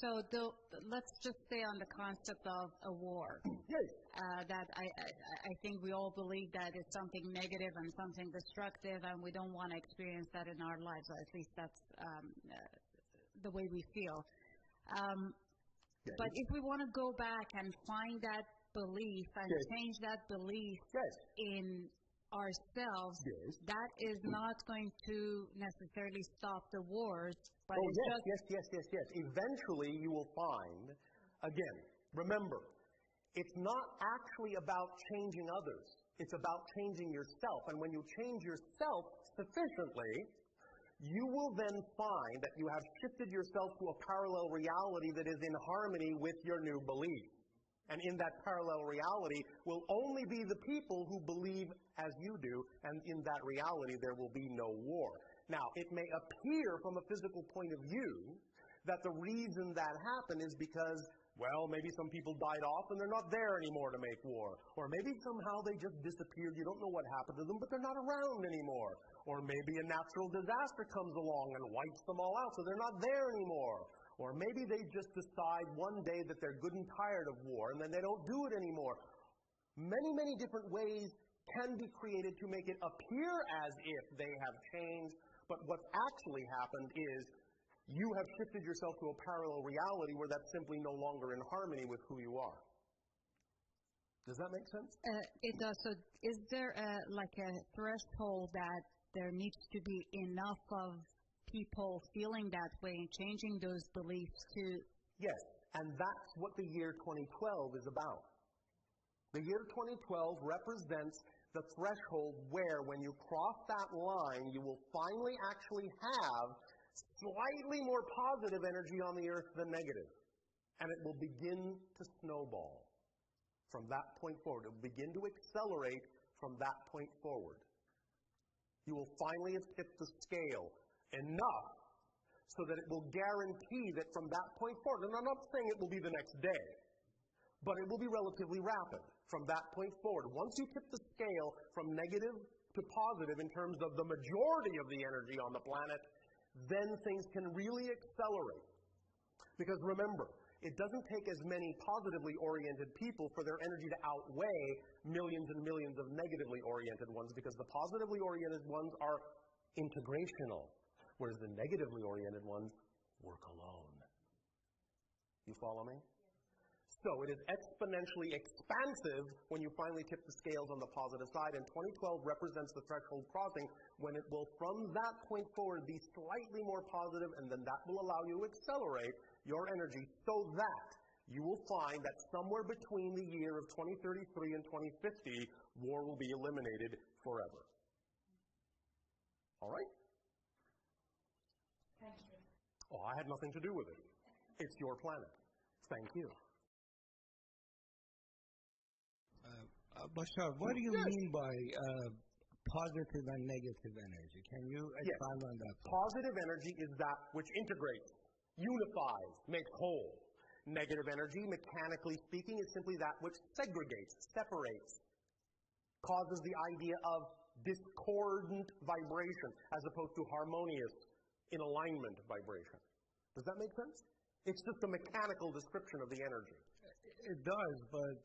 So let's just stay on the concept of a war. Yes. That I think we all believe that it's something negative and something destructive, and we don't want to experience that in our lives. Or at least that's the way we feel. Yes. But if we want to go back and find that belief and yes. change that belief yes. in ourselves, yes. that is not going to necessarily stop the wars. But oh, it's yes. Eventually you will find, again, remember, it's not actually about changing others. It's about changing yourself. And when you change yourself sufficiently, you will then find that you have shifted yourself to a parallel reality that is in harmony with your new belief. And in that parallel reality will only be the people who believe as you do, and in that reality there will be no war. Now, it may appear from a physical point of view that the reason that happened is because, well, maybe some people died off and they're not there anymore to make war. Or maybe somehow they just disappeared. You don't know what happened to them, but they're not around anymore. Or maybe a natural disaster comes along and wipes them all out, so they're not there anymore. Or maybe they just decide one day that they're good and tired of war, and then they don't do it anymore. Many, many different ways can be created to make it appear as if they have changed, but what's actually happened is you have shifted yourself to a parallel reality where that's simply no longer in harmony with who you are. Does that make sense? It does. So is there like a threshold that there needs to be enough of people feeling that way and changing those beliefs to... Yes, and that's what the year 2012 is about. The year 2012 represents the threshold where when you cross that line, you will finally actually have slightly more positive energy on the earth than negative. And it will begin to snowball from that point forward. It will begin to accelerate from that point forward. You will finally have tipped the scale enough so that it will guarantee that from that point forward, and I'm not saying it will be the next day, but it will be relatively rapid from that point forward. Once you tip the scale from negative to positive in terms of the majority of the energy on the planet, then things can really accelerate. Because remember, it doesn't take as many positively oriented people for their energy to outweigh millions and millions of negatively oriented ones, because the positively oriented ones are integrational, whereas the negatively oriented ones work alone. You follow me? So it is exponentially expansive when you finally tip the scales on the positive side, and 2012 represents the threshold crossing when it will, from that point forward, be slightly more positive, and then that will allow you to accelerate your energy so that you will find that somewhere between the year of 2033 and 2050, war will be eliminated forever. All right? Thank you. Oh, I had nothing to do with it. It's your planet. Thank you. Bashar, what do you mean by positive and negative energy? Can you expand on that? Positive energy is that which integrates, unifies, makes whole. Negative energy, mechanically speaking, is simply that which segregates, separates, causes the idea of discordant vibration as opposed to harmonious, in alignment vibration. Does that make sense? It's just a mechanical description of the energy. It does, but...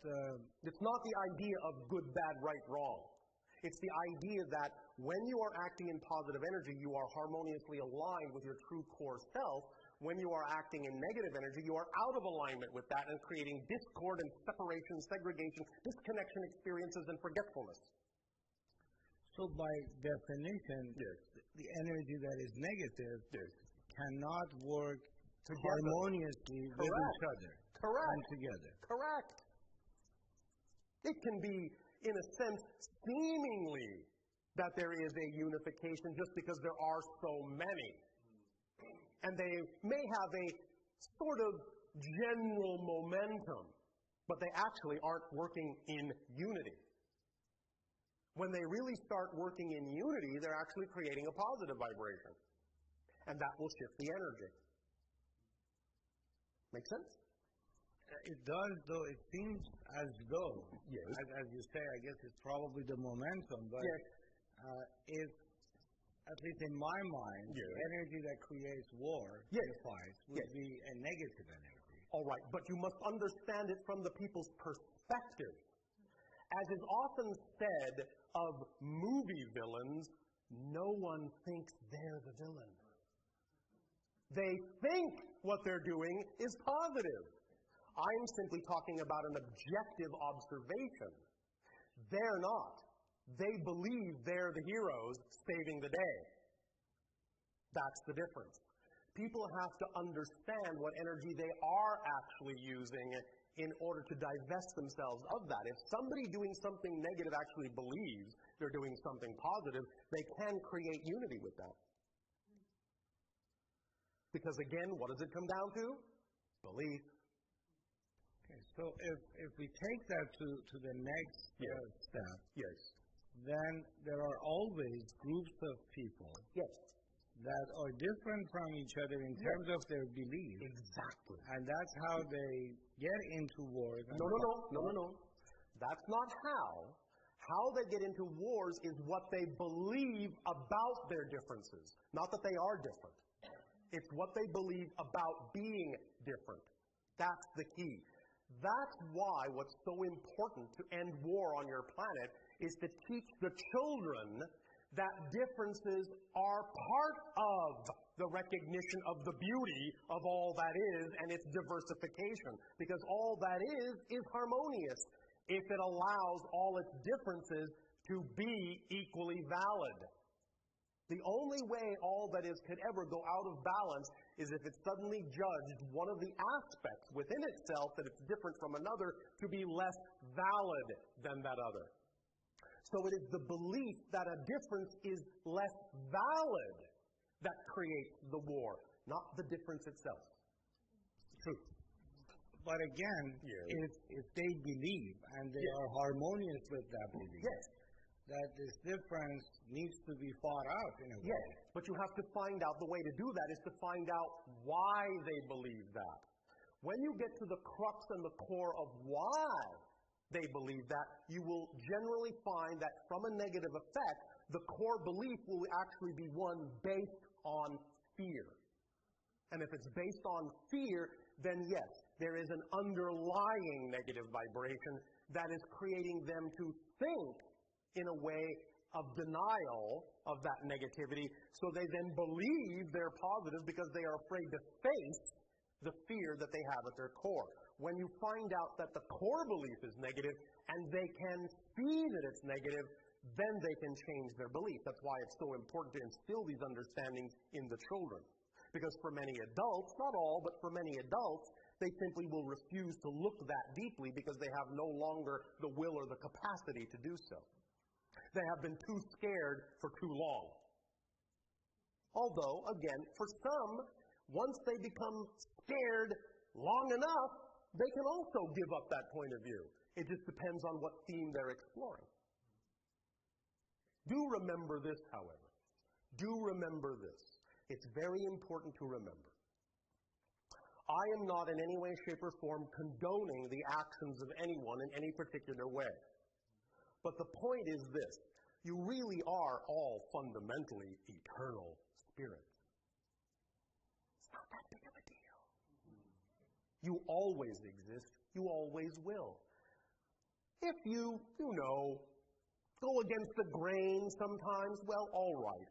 It's not the idea of good, bad, right, wrong. It's the idea that when you are acting in positive energy, you are harmoniously aligned with your true core self. When you are acting in negative energy, you are out of alignment with that and creating discord and separation, segregation, disconnection experiences, and forgetfulness. So by definition, the energy that is negative cannot work harmoniously with each other. Correct. And together. Correct. It can be, in a sense, seemingly that there is a unification just because there are so many. And they may have a sort of general momentum, but they actually aren't working in unity. When they really start working in unity, they're actually creating a positive vibration. And that will shift the energy. Make sense? It does, though it seems as though, as you say, I guess it's probably the momentum, but if at least in my mind, Yes. the energy that creates war, Yes. and fights, would Yes. be a negative energy. All right, but you must understand it from the people's perspective. As is often said of movie villains, no one thinks they're the villain. They think what they're doing is positive. I'm simply talking about an objective observation. They're not. They believe they're the heroes saving the day. That's the difference. People have to understand what energy they are actually using in order to divest themselves of that. If somebody doing something negative actually believes they're doing something positive, they can create unity with that. Because again, what does it come down to? Belief. Okay, so if we take that to the next step, Yes. then there are always groups of people Yes. that are different from each other in terms of their beliefs. Exactly. And that's how they get into wars. No. That's not how. How they get into wars is what they believe about their differences. Not that they are different. It's what they believe about being different. That's the key. That's why what's so important to end war on your planet is to teach the children that differences are part of the recognition of the beauty of all that is and its diversification. Because all that is harmonious if it allows all its differences to be equally valid. The only way all that is could ever go out of balance is if it suddenly judged one of the aspects within itself that it's different from another to be less valid than that other. So it is the belief that a difference is less valid that creates the war, not the difference itself. True. But again, Yes. if they believe and they are harmonious with that belief, that this difference needs to be fought out in a way. Yes, but you have to find out, the way to do that is to find out why they believe that. When you get to the crux and the core of why they believe that, you will generally find that from a negative effect, the core belief will actually be one based on fear. And if it's based on fear, then yes, there is an underlying negative vibration that is creating them to think in a way of denial of that negativity, so they then believe they're positive because they are afraid to face the fear that they have at their core. When you find out that the core belief is negative and they can see that it's negative, then they can change their belief. That's why it's so important to instill these understandings in the children. Because for many adults, not all, but for many adults, they simply will refuse to look that deeply because they have no longer the will or the capacity to do so. They have been too scared for too long. Although, again, for some, once they become scared long enough, they can also give up that point of view. It just depends on what theme they're exploring. Do remember this, however. Do remember this. It's very important to remember. I am not in any way, shape, or form condoning the actions of anyone in any particular way. But the point is this: you really are all fundamentally eternal spirits. It's not that big of a deal. You always exist. You always will. If you go against the grain sometimes, well, all right.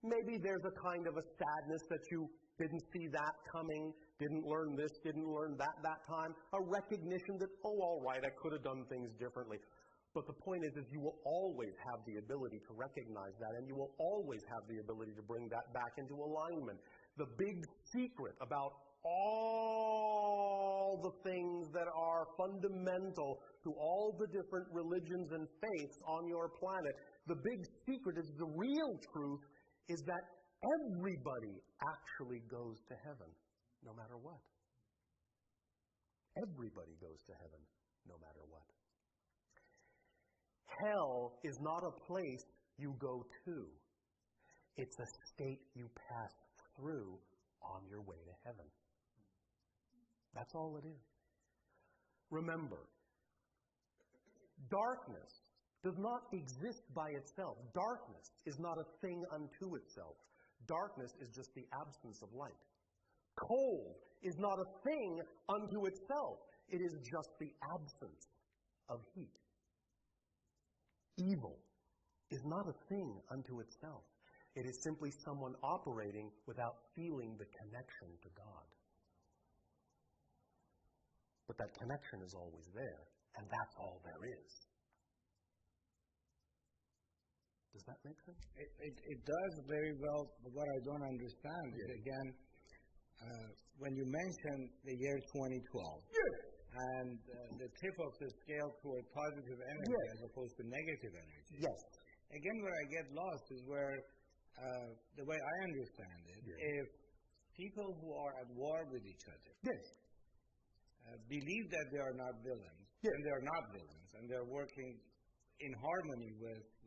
Maybe there's a kind of a sadness that you didn't see that coming, didn't learn this, didn't learn that time. A recognition that, oh, all right, I could have done things differently. But the point is you will always have the ability to recognize that, and you will always have the ability to bring that back into alignment. The big secret about all the things that are fundamental to all the different religions and faiths on your planet, the big secret is the real truth is that everybody actually goes to heaven, no matter what. Everybody goes to heaven, no matter what. Hell is not a place you go to. It's a state you pass through on your way to heaven. That's all it is. Remember, darkness does not exist by itself. Darkness is not a thing unto itself. Darkness is just the absence of light. Cold is not a thing unto itself. It is just the absence of heat. Evil is not a thing unto itself. It is simply someone operating without feeling the connection to God. But that connection is always there, and that's all there is. Does that make sense? It does very well, but what I don't understand is, again, when you mention the year 2012, and the tip of the scale toward positive energy as opposed to negative energy. Yes. Again, where I get lost is where, the way I understand it, if people who are at war with each other believe that they are not villains, and they are not villains, and they're working in harmony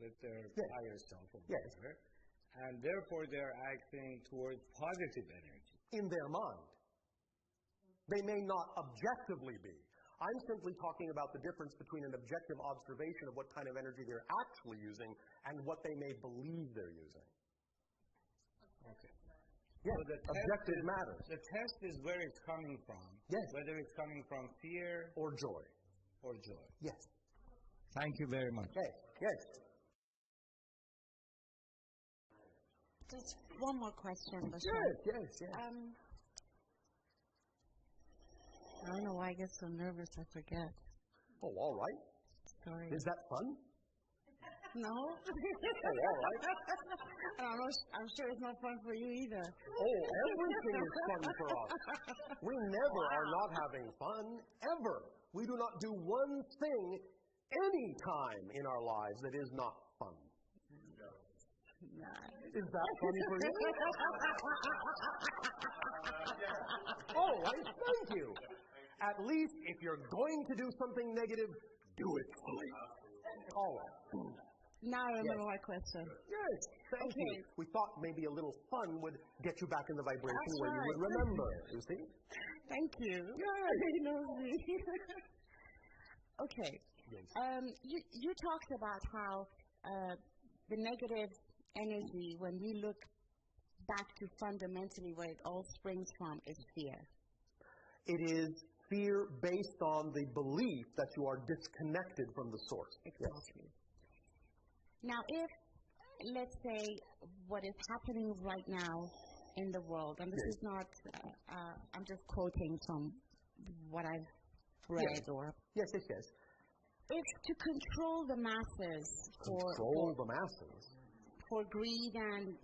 with their higher self or whatever, and therefore they're acting towards positive energy. In their mind. They may not objectively be. I'm simply talking about the difference between an objective observation of what kind of energy they're actually using and what they may believe they're using. Okay. Yes, So the objective matters. The test is where it's coming from. Yes. Whether it's coming from fear Or joy. or joy. Yes. Thank you very much. Okay. Yes. Just one more question, Bashar. Yes. I don't know why I get so nervous I forget. Oh, all right. Sorry. Is that fun? No? Oh, all right. I don't know. I'm sure it's not fun for you either. Oh, everything is fun for us. We never are not having fun, ever. We do not do one thing any time in our lives that is not fun. Is that funny for you? All right, thank you. At least if you're going to do something negative, do it fully. All right. Now I remember my question. Yes, thank you. We thought maybe a little fun would get you back in the vibration That's where you would right. remember, you see? Thank you. Yes. He knows me. Okay. Yes. You talked about how the negative energy, when we look back to fundamentally where it all springs from, is fear. It is fear based on the belief that you are disconnected from the source. Exactly. Now, if, let's say, what is happening right now in the world, and this is not, I'm just quoting from what I've read or... Yes. If to control the masses for greed and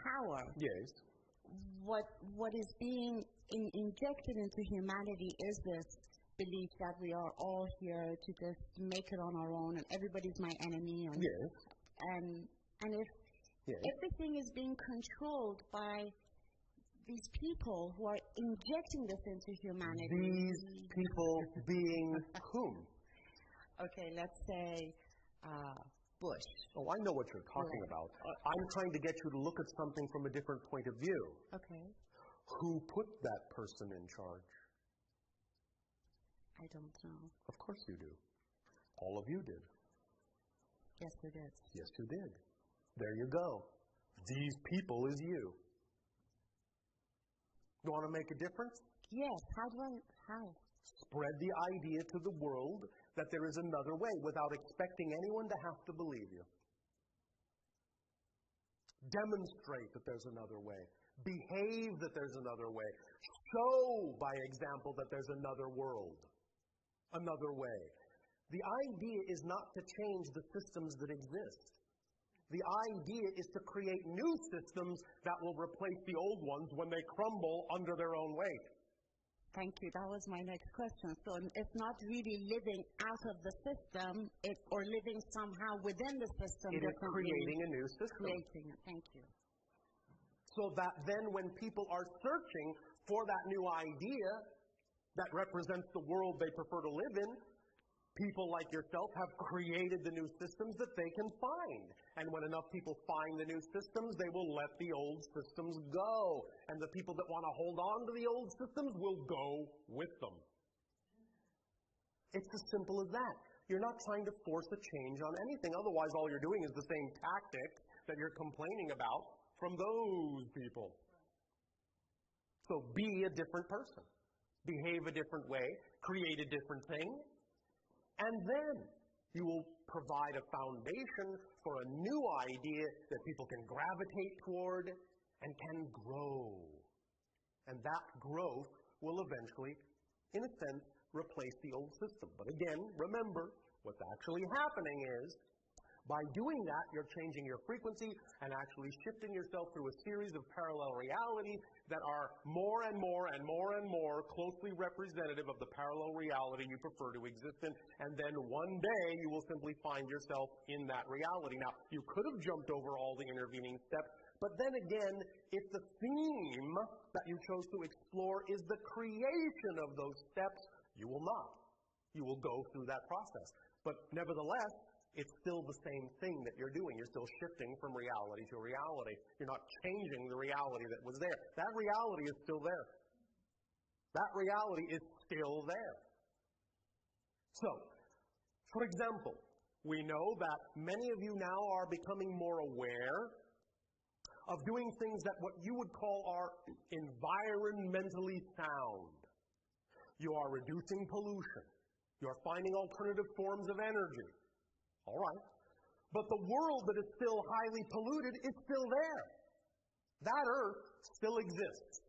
power, what is being injected into humanity is this belief that we are all here to just make it on our own and everybody's my enemy. And if everything is being controlled by these people who are injecting this into humanity. These people being whom? Okay, let's say Bush. Oh, I know what you're talking about. I'm trying to get you to look at something from a different point of view. Okay. Who put that person in charge? I don't know. Of course you do. All of you did. Yes, we did. Yes, you did. There you go. These people is you. You want to make a difference? Yes. How? Spread the idea to the world that there is another way without expecting anyone to have to believe you. Demonstrate that there's another way. Behave that there's another way. Show by example that there's another world, another way. The idea is not to change the systems that exist. The idea is to create new systems that will replace the old ones when they crumble under their own weight. Thank you. That was my next question. So it's not really living out of the system, or living somehow within the system. It is creating a new system. Creating it. Thank you. So that then when people are searching for that new idea that represents the world they prefer to live in, people like yourself have created the new systems that they can find. And when enough people find the new systems, they will let the old systems go. And the people that want to hold on to the old systems will go with them. It's as simple as that. You're not trying to force a change on anything. Otherwise, all you're doing is the same tactic that you're complaining about from those people. So be a different person. Behave a different way. Create a different thing. And then you will provide a foundation for a new idea that people can gravitate toward and can grow. And that growth will eventually, in a sense, replace the old system. But again, remember, what's actually happening is, by doing that, you're changing your frequency and actually shifting yourself through a series of parallel realities that are more and more and more and more closely representative of the parallel reality you prefer to exist in. And then one day, you will simply find yourself in that reality. Now, you could have jumped over all the intervening steps, but then again, if the theme that you chose to explore is the creation of those steps, you will not. You will go through that process. But nevertheless, it's still the same thing that you're doing. You're still shifting from reality to reality. You're not changing the reality that was there. That reality is still there. That reality is still there. So, for example, we know that many of you now are becoming more aware of doing things that what you would call are environmentally sound. You are reducing pollution. You are finding alternative forms of energy. All right. But the world that is still highly polluted is still there. That earth still exists.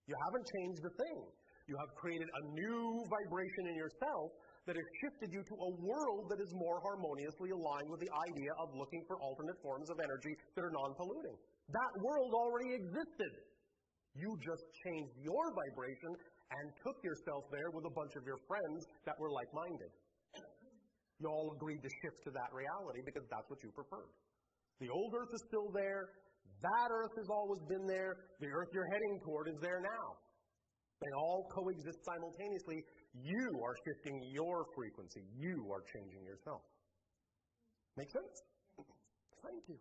You haven't changed a thing. You have created a new vibration in yourself that has shifted you to a world that is more harmoniously aligned with the idea of looking for alternate forms of energy that are non-polluting. That world already existed. You just changed your vibration and took yourself there with a bunch of your friends that were like-minded. You all agreed to shift to that reality because that's what you preferred. The old earth is still there. That earth has always been there. The earth you're heading toward is there now. They all coexist simultaneously. You are shifting your frequency. You are changing yourself. Make sense? Thank you.